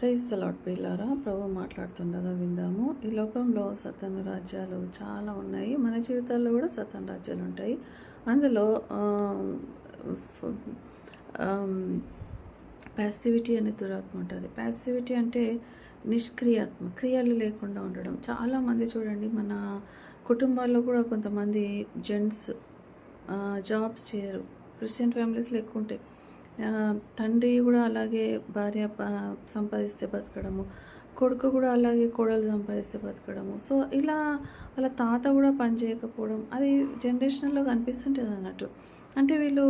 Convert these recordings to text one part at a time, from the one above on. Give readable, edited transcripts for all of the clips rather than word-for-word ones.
Praise the lord ప్రియులారా, ప్రభు మాట్లాడుతుండగా విందాము. ఈ లోకంలో సతాను రాజ్యాలు చాలా ఉన్నాయి. మన జీవితాల్లో కూడా సతాను రాజ్యాలు ఉంటాయి. అందులో ప్యాసివిటీ అనే దురాత్మ ఉంటుంది. ప్యాసివిటీ అంటే నిష్క్రియాత్మ, క్రియలు లేకుండా ఉండడం. చాలామంది చూడండి, మన కుటుంబాల్లో కూడా కొంతమంది జెంట్స్ జాబ్స్ చేయరు. క్రిస్టియన్ ఫ్యామిలీస్లో ఎక్కువ ఉంటాయి. తండ్రి కూడా అలాగే భార్య సంపాదిస్తే బతకడము, కొడుకు కూడా అలాగే కోడలు సంపాదిస్తే బతకడము. సో ఇలా వాళ్ళ తాత కూడా పని చేయకపోవడం, అది జనరేషనల్లో కనిపిస్తుంటుంది అన్నట్టు. అంటే వీళ్ళు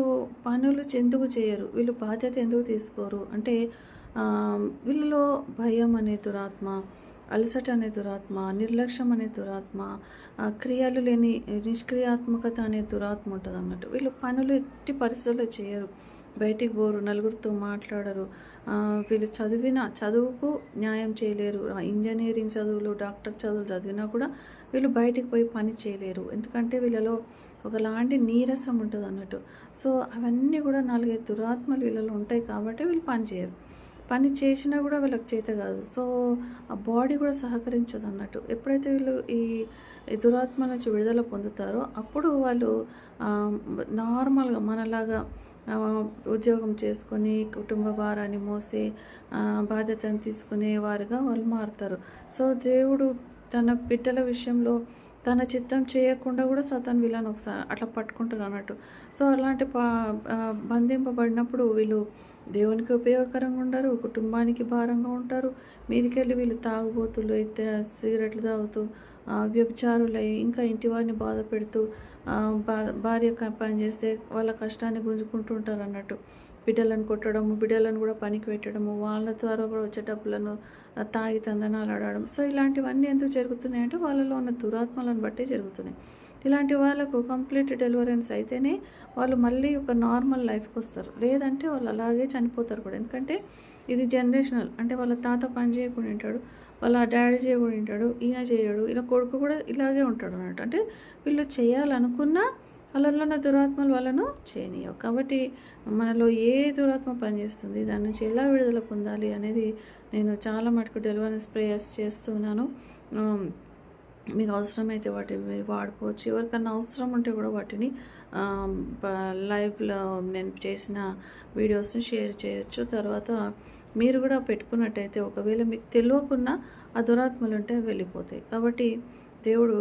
పనులు ఎందుకు చేయరు, వీళ్ళు బాధ్యత ఎందుకు తీసుకోరు అంటే వీళ్ళలో భయం అనే దురాత్మ, అలసట అనే దురాత్మ, నిర్లక్ష్యం అనే దురాత్మ, క్రియలు లేని నిష్క్రియాత్మకత అనే దురాత్మ ఉంటుంది అన్నట్టు. వీళ్ళు పనులు ఎట్టి పరిస్థితుల్లో చేయరు, బయటికి పోరు, నలుగురితో మాట్లాడరు. వీళ్ళు చదువుకు న్యాయం చేయలేరు. ఇంజనీరింగ్ చదువులు, డాక్టర్ చదువులు చదివినా కూడా వీళ్ళు బయటికి పోయి పని చేయలేరు. ఎందుకంటే వీళ్ళలో ఒకలాంటి నీరసం ఉంటుంది అన్నట్టు. సో అవన్నీ కూడా 4-5 దురాత్మలు వీళ్ళలో ఉంటాయి కాబట్టి వీళ్ళు పని చేయరు. పని చేసినా కూడా వీళ్ళకి చేత కాదు. సో ఆ బాడీ కూడా సహకరించదు అన్నట్టు. ఎప్పుడైతే వీళ్ళు ఈ దురాత్మ నుంచి విడుదల పొందుతారో అప్పుడు వాళ్ళు నార్మల్గా మనలాగా ఉద్యోగం చేసుకొని కుటుంబ భారాన్ని మోసే బాధ్యతను తీసుకునే వారుగా వాళ్ళు మారుతారు. సో దేవుడు తన బిడ్డల విషయంలో తన చిత్తం చేయకుండా కూడా సతాను వీళ్ళని ఒకసారి అట్లా పట్టుకుంటారు అన్నట్టు. సో అలాంటి బంధింపబడినప్పుడు వీళ్ళు దేవునికి ఉపయోగకరంగా ఉండరు, కుటుంబానికి భారంగా ఉంటారు. మీదికెళ్ళి వీళ్ళు తాగుబోతులు అయితే సిగరెట్లు తాగుతూ వ్యభిచారులై ఇంకా ఇంటి వారిని బాధ పెడుతూ భార్య పని చేస్తే వాళ్ళ కష్టాన్ని గుంజుకుంటూ ఉంటారు అన్నట్టు. బిడ్డలను కొట్టడము, బిడ్డలను కూడా పనికి పెట్టడము, వాళ్ళ ద్వారా కూడా వచ్చే డబ్బులను తాగి తందనాలు ఆడడం. సో ఇలాంటివన్నీ ఎందుకు జరుగుతున్నాయి అంటే వాళ్ళలో ఉన్న దురాత్మలను బట్టే జరుగుతున్నాయి. ఇలాంటి వాళ్ళకు కంప్లీట్ డెలివరెన్స్ అయితేనే వాళ్ళు మళ్ళీ ఒక నార్మల్ లైఫ్కి వస్తారు, లేదంటే వాళ్ళు అలాగే చనిపోతారు కూడా. ఎందుకంటే ఇది జనరేషనల్. అంటే వాళ్ళ తాత పని చేయకుండా ఉంటాడు, వాళ్ళ డాడీ చేయకుండా ఉంటాడు, ఈయన చేయడు, ఇలా కొడుకు కూడా ఇలాగే ఉంటాడు అన్నట్టు. అంటే వీళ్ళు చేయాలనుకున్నా వాళ్ళలో ఉన్న దురాత్మలు వాళ్ళను చేయనీయవు. కాబట్టి మనలో ఏ దురాత్మ పనిచేస్తుంది, దాని నుంచి ఎలా విడుదల పొందాలి అనేది నేను చాలా మటుకు డెలివరెన్స్ ప్రేయర్స్ చేస్తున్నాను. మీకు అవసరమైతే వాటిని వాడుకోవచ్చు. ఎవరికన్నా అవసరం ఉంటే కూడా వాటిని లైవ్లో నేను చేసిన వీడియోస్ని షేర్ చేయొచ్చు. తర్వాత మీరు కూడా పెట్టుకున్నట్టయితే ఒకవేళ మీకు తెలియకున్నా ఆ దురాత్మలు ఉంటే వెళ్ళిపోతాయి. కాబట్టి దేవుడు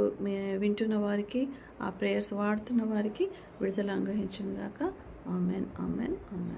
వింటున్న వారికి, ఆ ప్రేయర్స్ వాడుతున్న వారికి విడుదల అనుగ్రహించును గాక. Amen, amen, amen.